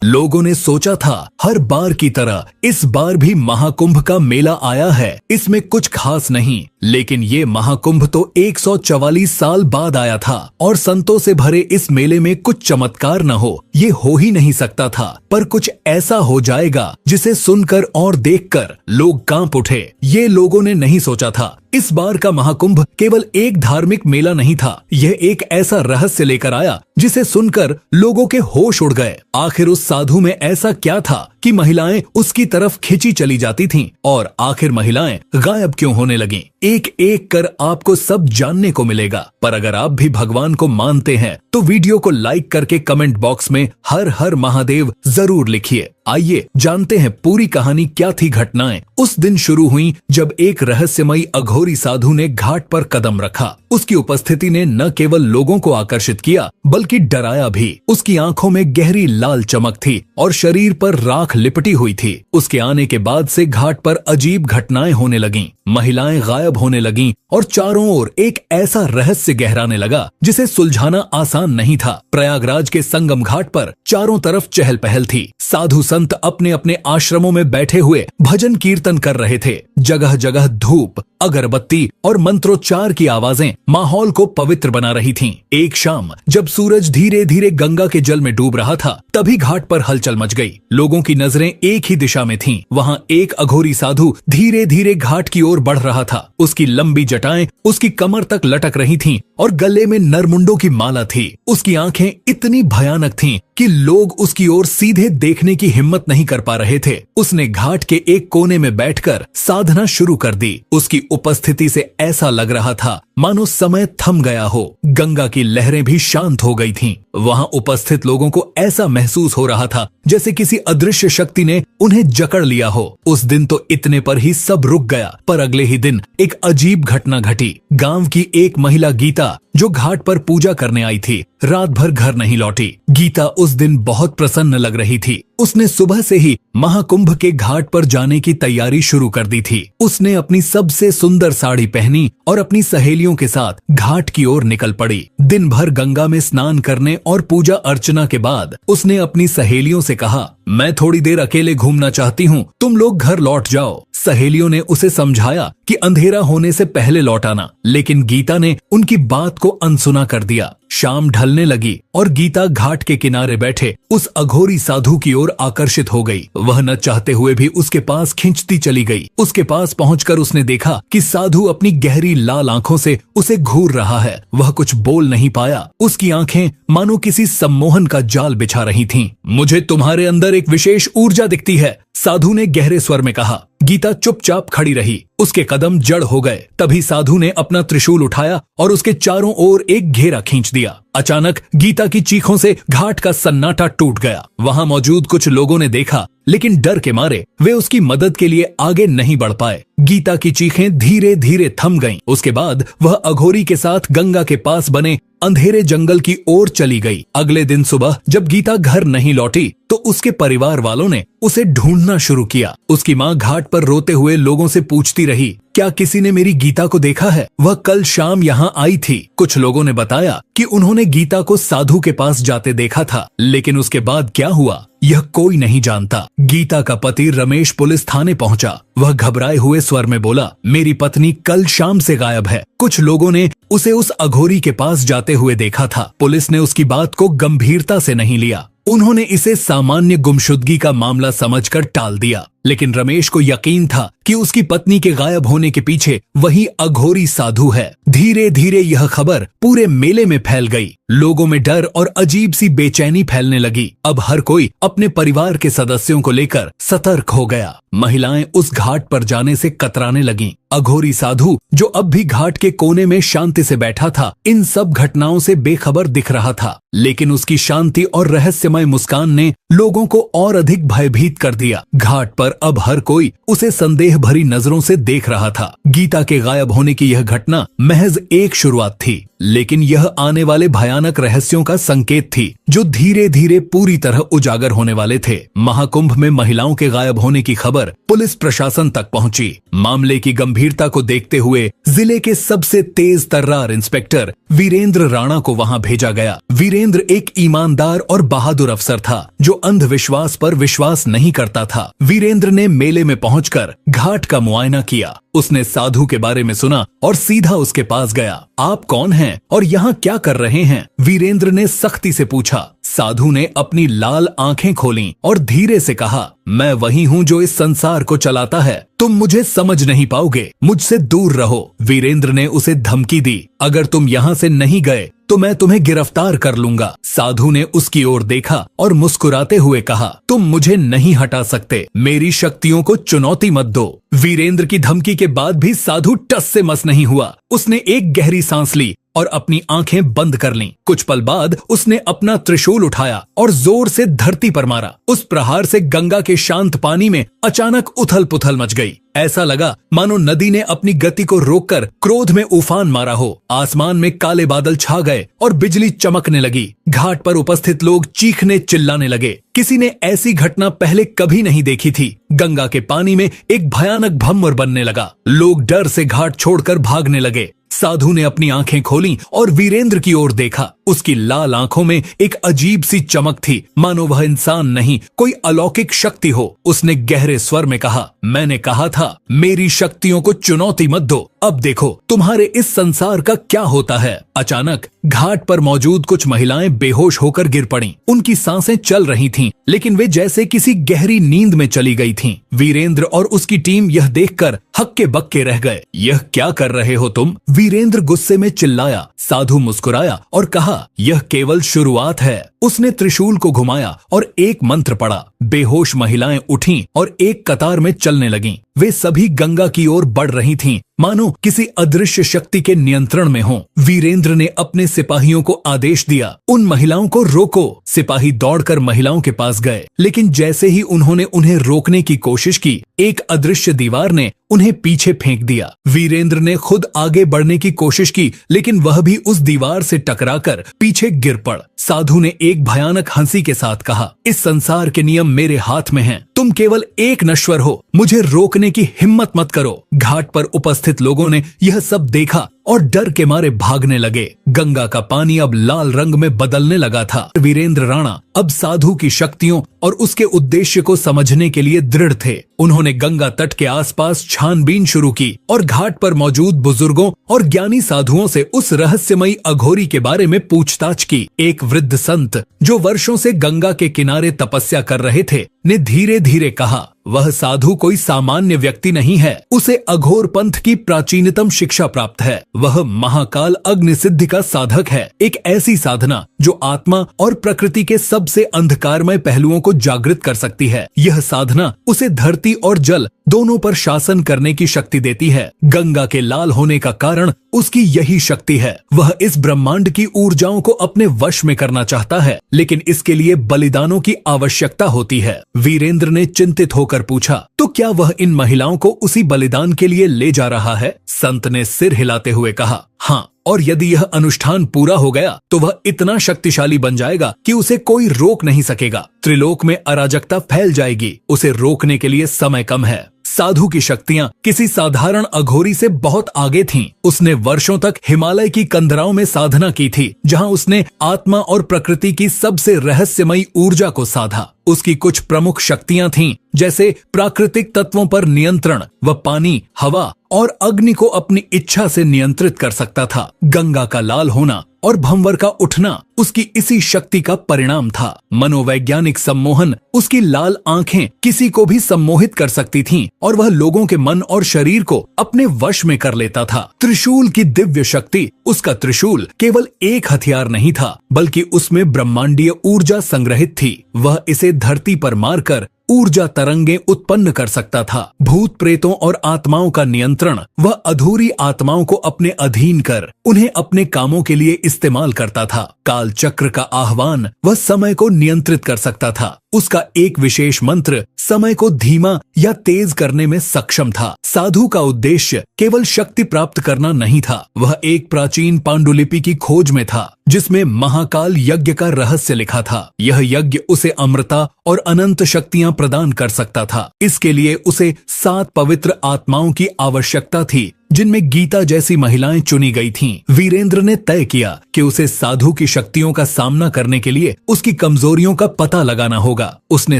लोगों ने सोचा था हर बार की तरह इस बार भी महाकुंभ का मेला आया है, इसमें कुछ खास नहीं। लेकिन ये महाकुंभ तो 144 साल बाद आया था और संतों से भरे इस मेले में कुछ चमत्कार न हो, ये हो ही नहीं सकता था। पर कुछ ऐसा हो जाएगा जिसे सुनकर और देखकर लोग कांप उठे, ये लोगों ने नहीं सोचा था। इस बार का महाकुंभ केवल एक धार्मिक मेला नहीं था, यह एक ऐसा रहस्य लेकर आया जिसे सुनकर लोगों के होश उड़ गए। आखिर उस साधु में ऐसा क्या था कि महिलाएं उसकी तरफ खिंची चली जाती थीं और आखिर महिलाएं गायब क्यों होने लगीं? एक एक कर आपको सब जानने को मिलेगा। पर अगर आप भी भगवान को मानते हैं तो वीडियो को लाइक करके कमेंट बॉक्स में हर हर महादेव जरूर लिखिए। आइए जानते हैं पूरी कहानी क्या थी। घटनाएं उस दिन शुरू हुई जब एक रहस्यमयी अघोरी साधु ने घाट पर कदम रखा। उसकी उपस्थिति ने न केवल लोगों को आकर्षित किया बल्कि डराया भी। उसकी आंखों में गहरी लाल चमक थी और शरीर पर राख लिपटी हुई थी। उसके आने के बाद से घाट पर अजीब घटनाएं होने लगीं, महिलाएं गायब होने लगीं और चारों ओर एक ऐसा रहस्य गहराने लगा जिसे सुलझाना आसान नहीं था। प्रयागराज के संगम घाट पर चारों तरफ चहल पहल थी। साधु संत अपने अपने आश्रमों में बैठे हुए भजन कीर्तन कर रहे थे। जगह जगह धूप, अगरबत्ती और मंत्रोच्चार की आवाजें माहौल को पवित्र बना रही थीं। एक शाम जब सूरज धीरे धीरे गंगा के जल में डूब रहा था, तभी घाट पर हलचल मच गई। लोगों की नजरें एक ही दिशा में थीं। वहां एक अघोरी साधु धीरे धीरे घाट की ओर बढ़ रहा था। उसकी लंबी जटाएं उसकी कमर तक लटक रही थीं और गले में नरमुंडों की माला थी। उसकी आंखें इतनी भयानक थीं कि लोग उसकी ओर सीधे देखने की हिम्मत नहीं कर पा रहे थे। उसने घाट के एक कोने में बैठकर साधना शुरू कर दी। उसकी उपस्थिति से ऐसा लग रहा था मानो समय थम गया हो। गंगा की लहरें भी शांत हो गई थीं। वहां उपस्थित लोगों को ऐसा महसूस हो रहा था जैसे किसी अदृश्य शक्ति ने उन्हें जकड़ लिया हो। उस दिन तो इतने पर ही सब रुक गया, पर अगले ही दिन एक अजीब घटना घटी। गांव की एक महिला गीता, जो घाट पर पूजा करने आई थी, रात भर घर नहीं लौटी। गीता उस दिन बहुत प्रसन्न लग रही थी। उसने सुबह से ही महाकुंभ के घाट पर जाने की तैयारी शुरू कर दी थी। उसने अपनी सबसे सुंदर साड़ी पहनी और अपनी सहेलियों के साथ घाट की ओर निकल पड़ी। दिन भर गंगा में स्नान करने और पूजा अर्चना के बाद उसने अपनी सहेलियों से कहा, मैं थोड़ी देर अकेले घूमना चाहती हूँ, तुम लोग घर लौट जाओ। सहेलियों ने उसे समझाया कि अंधेरा होने से पहले लौट आना, लेकिन गीता ने उनकी बात को अनसुना कर दिया। शाम ढलने लगी और गीता घाट के किनारे बैठे उस अघोरी साधु की ओर आकर्षित हो गई। वह न चाहते हुए भी उसके पास खींचती चली गई। उसके पास पहुंचकर उसने देखा कि साधु अपनी गहरी लाल आंखों से उसे घूर रहा है। वह कुछ बोल नहीं पाया। उसकी आंखें मानो किसी सम्मोहन का जाल बिछा रही थीं। मुझे तुम्हारे अंदर एक विशेष ऊर्जा दिखती है, साधु ने गहरे स्वर में कहा। गीता चुपचाप खड़ी रही। उसके कदम जड़ हो गए। तभी साधु ने अपना त्रिशूल उठाया और उसके चारों ओर एक घेरा खींच दिया। अचानक गीता की चीखों से घाट का सन्नाटा टूट गया। वहां मौजूद कुछ लोगों ने देखा, लेकिन डर के मारे वे उसकी मदद के लिए आगे नहीं बढ़ पाए। गीता की चीखें धीरे धीरे थम गईं। उसके बाद वह अघोरी के साथ गंगा के पास बने अंधेरे जंगल की ओर चली गई। अगले दिन सुबह जब गीता घर नहीं लौटी तो उसके परिवार वालों ने उसे ढूंढना शुरू किया। उसकी माँ घाट पर रोते हुए लोगों से पूछती रही, क्या किसी ने मेरी गीता को देखा है? वह कल शाम यहाँ आई थी। कुछ लोगों ने बताया कि उन्होंने गीता को साधु के पास जाते देखा था, लेकिन उसके बाद क्या हुआ यह कोई नहीं जानता। गीता का पति रमेश पुलिस थाने पहुंचा। वह घबराए हुए स्वर में बोला, मेरी पत्नी कल शाम से गायब है। कुछ लोगों ने उसे उस अघोरी के पास जाते हुए देखा था। पुलिस ने उसकी बात को गंभीरता से नहीं लिया। उन्होंने इसे सामान्य गुमशुदगी का मामला समझकर टाल दिया। लेकिन रमेश को यकीन था कि उसकी पत्नी के गायब होने के पीछे वही अघोरी साधु है। धीरे धीरे यह खबर पूरे मेले में फैल गई। लोगों में डर और अजीब सी बेचैनी फैलने लगी। अब हर कोई अपने परिवार के सदस्यों को लेकर सतर्क हो गया। महिलाएं उस घाट पर जाने से कतराने लगीं। अघोरी साधु, जो अब भी घाट के कोने में शांति से बैठा था, इन सब घटनाओं से बेखबर दिख रहा था। लेकिन उसकी शांति और रहस्यमय मुस्कान ने लोगों को और अधिक भयभीत कर दिया। घाट पर अब हर कोई उसे संदेह भरी नजरों से देख रहा था। गीता के गायब होने की यह घटना महज एक शुरुआत थी, लेकिन यह आने वाले भयानक रहस्यों का संकेत थी जो धीरे धीरे पूरी तरह उजागर होने वाले थे। महाकुंभ में महिलाओं के गायब होने की खबर पुलिस प्रशासन तक पहुंची। मामले की गंभीरता को देखते हुए जिले के सबसे तेज तर्रार इंस्पेक्टर वीरेंद्र राणा को वहां भेजा गया। वीरेंद्र एक ईमानदार और बहादुर अफसर था जो अंधविश्वास पर विश्वास नहीं करता था। वीरेंद्र ने मेले में पहुंचकर घाट का मुआयना किया। उसने साधु के बारे में सुना और सीधा उसके पास गया। आप कौन हैं और यहाँ क्या कर रहे हैं? वीरेंद्र ने सख्ती से पूछा। साधु ने अपनी लाल आंखें खोलीं और धीरे से कहा, मैं वही हूँ जो इस संसार को चलाता है। तुम मुझे समझ नहीं पाओगे, मुझसे दूर रहो। वीरेंद्र ने उसे धमकी दी, अगर तुम यहाँ से नहीं गए तो मैं तुम्हें गिरफ्तार कर लूंगा। साधु ने उसकी ओर देखा और मुस्कुराते हुए कहा, तुम मुझे नहीं हटा सकते, मेरी शक्तियों को चुनौती मत दो। वीरेंद्र की धमकी के बाद भी साधु टस से मस नहीं हुआ। उसने एक गहरी सांस ली और अपनी आंखें बंद कर लीं। कुछ पल बाद उसने अपना त्रिशूल उठाया और जोर से धरती पर मारा। उस प्रहार से गंगा के शांत पानी में अचानक उथल पुथल मच गई। ऐसा लगा मानो नदी ने अपनी गति को रोककर क्रोध में उफान मारा हो। आसमान में काले बादल छा गए और बिजली चमकने लगी। घाट पर उपस्थित लोग चीखने चिल्लाने लगे। किसी ने ऐसी घटना पहले कभी नहीं देखी थी। गंगा के पानी में एक भयानक भंवर बनने लगा। लोग डर से घाट छोड़कर भागने लगे। साधु ने अपनी आंखें खोलीं और वीरेंद्र की ओर देखा। उसकी लाल आंखों में एक अजीब सी चमक थी, मानो वह इंसान नहीं कोई अलौकिक शक्ति हो। उसने गहरे स्वर में कहा, मैंने कहा था मेरी शक्तियों को चुनौती मत दो। अब देखो तुम्हारे इस संसार का क्या होता है। अचानक घाट पर मौजूद कुछ महिलाएं बेहोश होकर गिर पड़ीं। उनकी सांसें चल रही थीं, लेकिन वे जैसे किसी गहरी नींद में चली गई थीं। वीरेंद्र और उसकी टीम यह देखकर हक्के बक्के रह गए। यह क्या कर रहे हो तुम? वीरेंद्र गुस्से में चिल्लाया। साधु मुस्कुराया और कहा, यह केवल शुरुआत है। उसने त्रिशूल को घुमाया और एक मंत्र पढ़ा। बेहोश महिलाएं उठीं और एक कतार में चलने लगीं। वे सभी गंगा की ओर बढ़ रही थीं, मानो किसी अदृश्य शक्ति के नियंत्रण में हों। वीरेंद्र ने अपने सिपाहियों को आदेश दिया, उन महिलाओं को रोको। सिपाही दौड़कर महिलाओं के पास गए, लेकिन जैसे ही उन्होंने उन्हें रोकने की कोशिश की, एक अदृश्य दीवार ने उन्हें पीछे फेंक दिया। वीरेंद्र ने खुद आगे बढ़ने की कोशिश की, लेकिन वह भी उस दीवार से टकराकर पीछे गिर पड़। साधु ने एक भयानक हंसी के साथ कहा, इस संसार के नियम मेरे हाथ में हैं। तुम केवल एक नश्वर हो, मुझे रोकने की हिम्मत मत करो। घाट पर उपस्थित लोगों ने यह सब देखा और डर के मारे भागने लगे। गंगा का पानी अब लाल रंग में बदलने लगा था। वीरेंद्र राणा अब साधु की शक्तियों और उसके उद्देश्य को समझने के लिए दृढ़ थे। उन्होंने गंगा तट के आसपास छानबीन शुरू की और घाट पर मौजूद बुजुर्गों और ज्ञानी साधुओं से उस रहस्यमयी अघोरी के बारे में पूछताछ की। एक वृद्ध संत जो वर्षों से गंगा के किनारे तपस्या कर रहे थे ने धीरे धीरे कहा, वह साधु कोई सामान्य व्यक्ति नहीं है। उसे अघोर पंथ की प्राचीनतम शिक्षा प्राप्त है। वह महाकाल अग्नि सिद्धि का साधक है, एक ऐसी साधना जो आत्मा और प्रकृति के सबसे अंधकारमय पहलुओं को जागृत कर सकती है। यह साधना उसे धरती और जल दोनों पर शासन करने की शक्ति देती है। गंगा के लाल होने का कारण उसकी यही शक्ति है। वह इस ब्रह्मांड की ऊर्जाओं को अपने वश में करना चाहता है, लेकिन इसके लिए बलिदानों की आवश्यकता होती है। वीरेंद्र ने चिंतित होकर पूछा, तो क्या वह इन महिलाओं को उसी बलिदान के लिए ले जा रहा है? संत ने सिर हिलाते हुए कहा, हाँ, और यदि यह अनुष्ठान पूरा हो गया तो वह इतना शक्तिशाली बन जाएगा कि उसे कोई रोक नहीं सकेगा। त्रिलोक में अराजकता फैल जाएगी। उसे रोकने के लिए समय कम है। साधु की शक्तियां किसी साधारण अघोरी से बहुत आगे थीं। उसने वर्षों तक हिमालय की कंदराओं में साधना की थी, जहां उसने आत्मा और प्रकृति की सबसे रहस्यमयी ऊर्जा को साधा। उसकी कुछ प्रमुख शक्तियां थीं, जैसे प्राकृतिक तत्वों पर नियंत्रण। वह पानी, हवा और अग्नि को अपनी इच्छा से नियंत्रित कर सकता था। गंगा का लाल होना और भंवर का उठना उसकी इसी शक्ति का परिणाम था। मनोवैज्ञानिक सम्मोहन, उसकी लाल आंखें किसी को भी सम्मोहित कर सकती थीं और वह लोगों के मन और शरीर को अपने वश में कर लेता था। त्रिशूल की दिव्य शक्ति, उसका त्रिशूल केवल एक हथियार नहीं था, बल्कि उसमें ब्रह्मांडीय ऊर्जा संग्रहित थी। वह इसे धरती पर मारकर ऊर्जा तरंगें उत्पन्न कर सकता था। भूत प्रेतों और आत्माओं का नियंत्रण वह अधूरी आत्माओं को अपने अधीन कर उन्हें अपने कामों के लिए इस्तेमाल करता था। काल चक्र का आह्वान, वह समय को नियंत्रित कर सकता था। उसका एक विशेष मंत्र समय को धीमा या तेज करने में सक्षम था। साधु का उद्देश्य केवल शक्ति प्राप्त करना नहीं था, वह एक प्राचीन पांडुलिपि की खोज में था जिसमें महाकाल यज्ञ का रहस्य लिखा था। यह यज्ञ उसे अमृता और अनंत शक्तियां प्रदान कर सकता था। इसके लिए उसे 7 पवित्र आत्माओं की आवश्यकता थी जिनमें गीता जैसी महिलाएं चुनी गई थीं। वीरेंद्र ने तय किया कि उसे साधु की शक्तियों का सामना करने के लिए उसकी कमजोरियों का पता लगाना होगा। उसने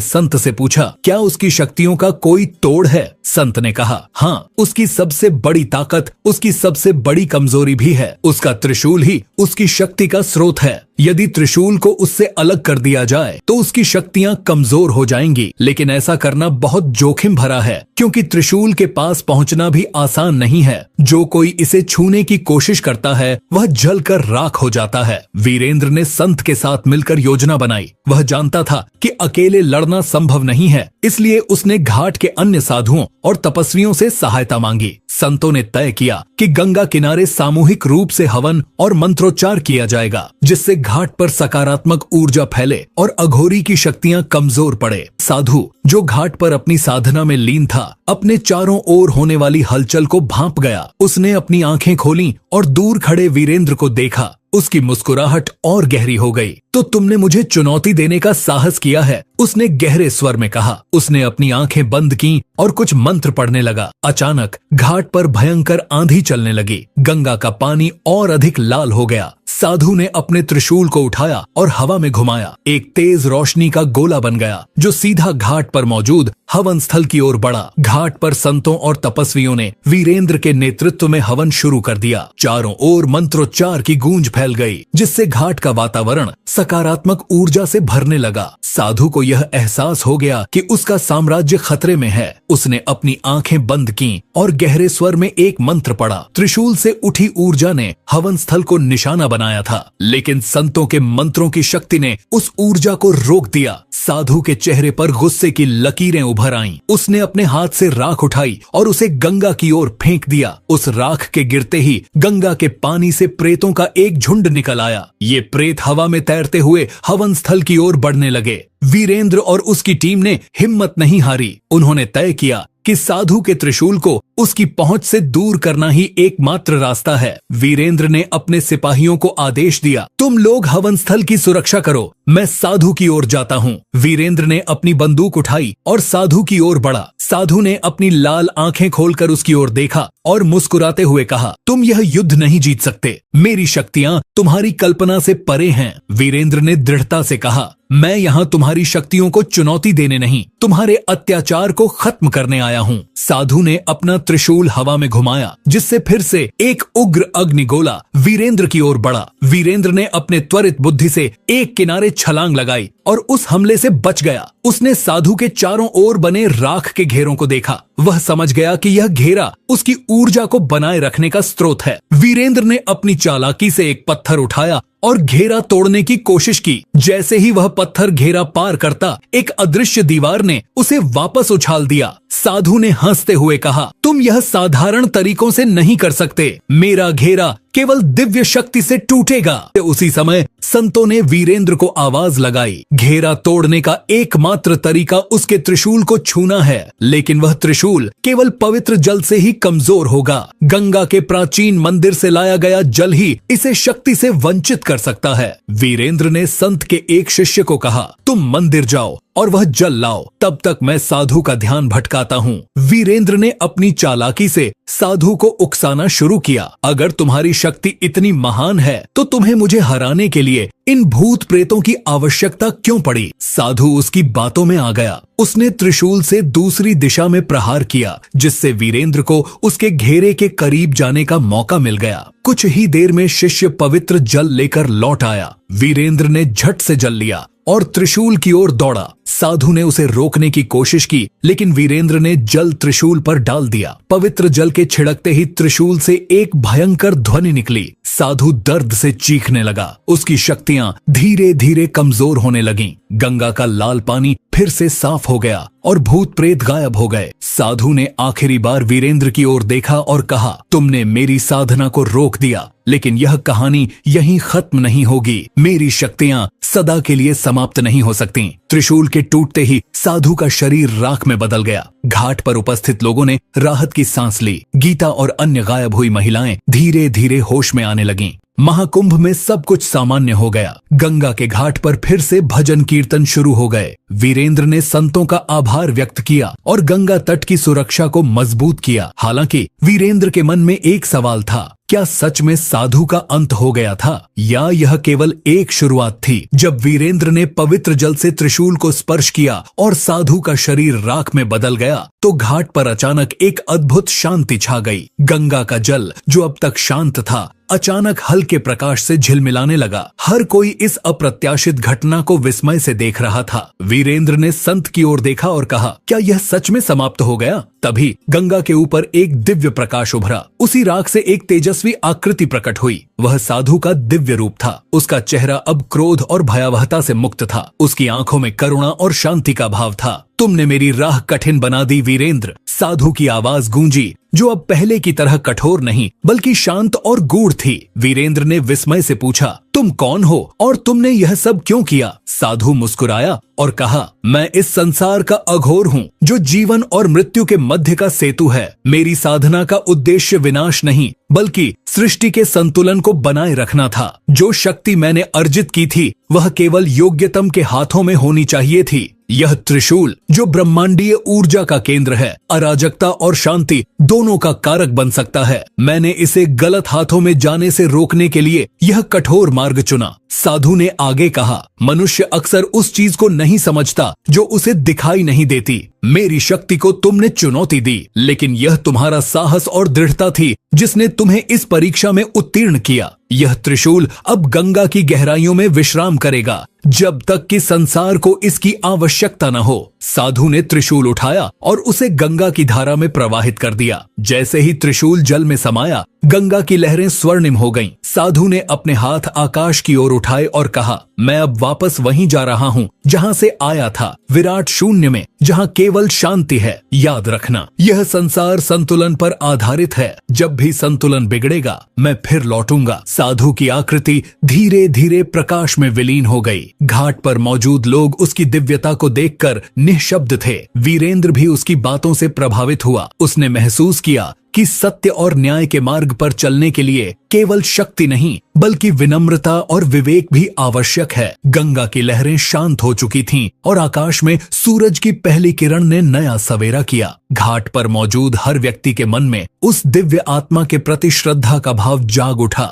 संत से पूछा, क्या उसकी शक्तियों का कोई तोड़ है? संत ने कहा, हाँ, उसकी सबसे बड़ी ताकत उसकी सबसे बड़ी कमजोरी भी है। उसका त्रिशूल ही उसकी शक्ति का स्रोत है। यदि त्रिशूल को उससे अलग कर दिया जाए तो उसकी शक्तियां कमजोर हो जाएंगी, लेकिन ऐसा करना बहुत जोखिम भरा है क्योंकि त्रिशूल के पास पहुंचना भी आसान नहीं है। जो कोई इसे छूने की कोशिश करता है वह जलकर राख हो जाता है। वीरेंद्र ने संत के साथ मिलकर योजना बनाई। वह जानता था कि अकेले लड़ना संभव नहीं है, इसलिए उसने घाट के अन्य साधुओं और तपस्वियों से सहायता मांगी। संतों ने तय किया कि गंगा किनारे सामूहिक रूप से हवन और मंत्रोच्चार किया जाएगा, जिससे घाट पर सकारात्मक ऊर्जा फैले और अघोरी की शक्तियां कमजोर पड़े। साधु जो घाट पर अपनी साधना में लीन था, अपने चारों ओर होने वाली हलचल को भांप गया। उसने अपनी आंखें खोलीं और दूर खड़े वीरेंद्र को देखा। उसकी मुस्कुराहट और गहरी हो गई। तो तुमने मुझे चुनौती देने का साहस किया है, उसने गहरे स्वर में कहा। उसने अपनी आंखें बंद की और कुछ मंत्र पढ़ने लगा। अचानक घाट पर भयंकर आंधी चलने लगी। गंगा का पानी और अधिक लाल हो गया। साधु ने अपने त्रिशूल को उठाया और हवा में घुमाया। एक तेज रोशनी का गोला बन गया जो सीधा घाट पर मौजूद हवन स्थल की ओर बढ़ा। घाट पर संतों और तपस्वियों ने वीरेंद्र के नेतृत्व में हवन शुरू कर दिया। चारों ओर मंत्रोच्चार की गूंज फैल गई, जिससे घाट का वातावरण सकारात्मक ऊर्जा से भरने लगा। साधु को यह एहसास हो गया कि उसका साम्राज्य खतरे में है। उसने अपनी आंखें बंद की और गहरे स्वर में एक मंत्र पढ़ा। त्रिशूल से उठी ऊर्जा ने हवन स्थल को निशाना बनाया था, लेकिन संतों के मंत्रों की शक्ति ने उस ऊर्जा को रोक दिया। साधु के चेहरे पर गुस्से की लकीरें उभर आईं। उसने अपने हाथ से राख उठाई और उसे गंगा की ओर फेंक दिया। उस राख के गिरते ही गंगा के पानी से प्रेतों का एक झुंड निकल आया। ये प्रेत हवा में तैरते हुए हवन स्थल की ओर बढ़ने लगे। वीरेंद्र और उसकी टीम ने हिम्मत नहीं हारी। उन्होंने तय किया कि साधु के त्रिशूल को उसकी पहुंच से दूर करना ही एकमात्र रास्ता है। वीरेंद्र ने अपने सिपाहियों को आदेश दिया, तुम लोग हवन स्थल की सुरक्षा करो, मैं साधु की ओर जाता हूँ। वीरेंद्र ने अपनी बंदूक उठाई और साधु की ओर बढ़ा। साधु ने अपनी लाल आंखें खोलकर उसकी ओर देखा और मुस्कुराते हुए कहा, तुम यह युद्ध नहीं जीत सकते, मेरी शक्तियां तुम्हारी कल्पना से परे हैं। वीरेंद्र ने दृढ़ता से कहा, मैं यहाँ तुम्हारी शक्तियों को चुनौती देने नहीं, तुम्हारे अत्याचार को खत्म करने आया हूँ। साधु ने अपना त्रिशूल हवा में घुमाया, जिससे फिर से एक उग्र अग्निगोला वीरेंद्र की ओर बढ़ा। वीरेंद्र ने अपने त्वरित बुद्धि से एक किनारे छलांग लगाई और उस हमले से बच गया। उसने साधु के चारों ओर बने राख के घेरों को देखा। वह समझ गया कि यह घेरा उसकी ऊर्जा को बनाए रखने का स्रोत है। वीरेंद्र ने अपनी चालाकी से एक पत्थर उठाया और घेरा तोड़ने की कोशिश की। जैसे ही वह पत्थर घेरा पार करता, एक अदृश्य दीवार ने उसे वापस उछाल दिया। साधु ने हंसते हुए कहा, तुम यह साधारण तरीकों से नहीं कर सकते, मेरा घेरा केवल दिव्य शक्ति से टूटेगा। उसी समय संतों ने वीरेंद्र को आवाज लगाई, घेरा तोड़ने का एकमात्र तरीका उसके त्रिशूल को छूना है, लेकिन वह त्रिशूल केवल पवित्र जल से ही कमजोर होगा। गंगा के प्राचीन मंदिर से लाया गया जल ही इसे शक्ति से वंचित कर सकता है। वीरेंद्र ने संत के एक शिष्य को कहा, तुम मंदिर जाओ और वह जल लाओ, तब तक मैं साधु का ध्यान भटकाता हूँ। वीरेंद्र ने अपनी चालाकी से साधु को उकसाना शुरू किया, अगर तुम्हारी शक्ति इतनी महान है तो तुम्हें मुझे हराने के लिए इन भूत प्रेतों की आवश्यकता क्यों पड़ी? साधु उसकी बातों में आ गया। उसने त्रिशूल से दूसरी दिशा में प्रहार किया, जिससे वीरेंद्र को उसके घेरे के करीब जाने का मौका मिल गया। कुछ ही देर में शिष्य पवित्र जल लेकर लौट आया। वीरेंद्र ने झट से जल लिया और त्रिशूल की ओर दौड़ा। साधु ने उसे रोकने की कोशिश की, लेकिन वीरेंद्र ने जल त्रिशूल पर डाल दिया। पवित्र जल के छिड़कते ही त्रिशूल से एक भयंकर ध्वनि निकली। साधु दर्द से चीखने लगा। उसकी शक्तियां धीरे धीरे कमजोर होने लगीं। गंगा का लाल पानी फिर से साफ हो गया और भूत प्रेत गायब हो गए। साधु ने आखिरी बार वीरेंद्र की ओर देखा और कहा, तुमने मेरी साधना को रोक दिया, लेकिन यह कहानी यहीं खत्म नहीं होगी। मेरी शक्तियां सदा के लिए समाप्त नहीं हो सकती। त्रिशूल के टूटते ही साधु का शरीर राख में बदल गया। घाट पर उपस्थित लोगों ने राहत की सांस ली। गीता और अन्य गायब हुई महिलाएं धीरे धीरे होश में आने लगीं। महाकुंभ में सब कुछ सामान्य हो गया। गंगा के घाट पर फिर से भजन कीर्तन शुरू हो गए। वीरेंद्र ने संतों का आभार व्यक्त किया और गंगा तट की सुरक्षा को मजबूत किया। हालांकि वीरेंद्र के मन में एक सवाल था, क्या सच में साधु का अंत हो गया था या यह केवल एक शुरुआत थी? जब वीरेंद्र ने पवित्र जल से त्रिशूल को स्पर्श किया और साधु का शरीर राख में बदल गया तो घाट पर अचानक एक अद्भुत शांति छा गई। गंगा का जल जो अब तक शांत था अचानक हल्के प्रकाश से झिलमिलाने लगा। हर कोई इस अप्रत्याशित घटना को विस्मय से देख रहा था। वीरेंद्र ने संत की ओर देखा और कहा, क्या यह सच में समाप्त हो गया? तभी गंगा के ऊपर एक दिव्य प्रकाश उभरा। उसी राख से एक तेजस्वी आकृति प्रकट हुई। वह साधु का दिव्य रूप था। उसका चेहरा अब क्रोध और भयावहता से मुक्त था। उसकी आंखों में करुणा और शांति का भाव था। तुमने मेरी राह कठिन बना दी वीरेंद्र। साधु की आवाज गूंजी, जो अब पहले की तरह कठोर नहीं बल्कि शांत और गूढ़ थी। वीरेंद्र ने विस्मय से पूछा, तुम कौन हो और तुमने यह सब क्यों किया? साधु मुस्कुराया और कहा, मैं इस संसार का अघोर हूँ जो जीवन और मृत्यु के मध्य का सेतु है। मेरी साधना का उद्देश्य विनाश नहीं बल्कि सृष्टि के संतुलन को बनाए रखना था। जो शक्ति मैंने अर्जित की थी वह केवल योग्यतम के हाथों में होनी चाहिए थी। यह त्रिशूल जो ब्रह्मांडीय ऊर्जा का केंद्र है, अराजकता और शांति दोनों का कारक बन सकता है। मैंने इसे गलत हाथों में जाने से रोकने के लिए यह कठोर मार्ग चुना। साधु ने आगे कहा, मनुष्य अक्सर उस चीज को नहीं समझता जो उसे दिखाई नहीं देती। मेरी शक्ति को तुमने चुनौती दी, लेकिन यह तुम्हारा साहस और दृढ़ता थी जिसने तुम्हें इस परीक्षा में उत्तीर्ण किया। यह त्रिशूल अब गंगा की गहराइयों में विश्राम करेगा जब तक कि संसार को इसकी आवश्यकता न हो। साधु ने त्रिशूल उठाया और उसे गंगा की धारा में प्रवाहित कर दिया। जैसे ही त्रिशूल जल में समाया, गंगा की लहरें स्वर्णिम हो गईं। साधु ने अपने हाथ आकाश की ओर उठाए और कहा, मैं अब वापस वहीं जा रहा हूँ जहाँ से आया था, विराट शून्य में जहाँ केवल शांति है। याद रखना, यह संसार संतुलन पर आधारित है। जब भी संतुलन बिगड़ेगा मैं फिर लौटूंगा। साधु की आकृति धीरे धीरे प्रकाश में विलीन हो गई। घाट पर मौजूद लोग उसकी दिव्यता को देखकर निःशब्द थे। वीरेंद्र भी उसकी बातों से प्रभावित हुआ। उसने महसूस किया कि सत्य और न्याय के मार्ग पर चलने के लिए केवल शक्ति नहीं बल्कि विनम्रता और विवेक भी आवश्यक है। गंगा की लहरें शांत हो चुकी थीं और आकाश में सूरज की पहली किरण ने नया सवेरा किया। घाट पर मौजूद हर व्यक्ति के मन में उस दिव्य आत्मा के प्रति श्रद्धा का भाव जाग उठा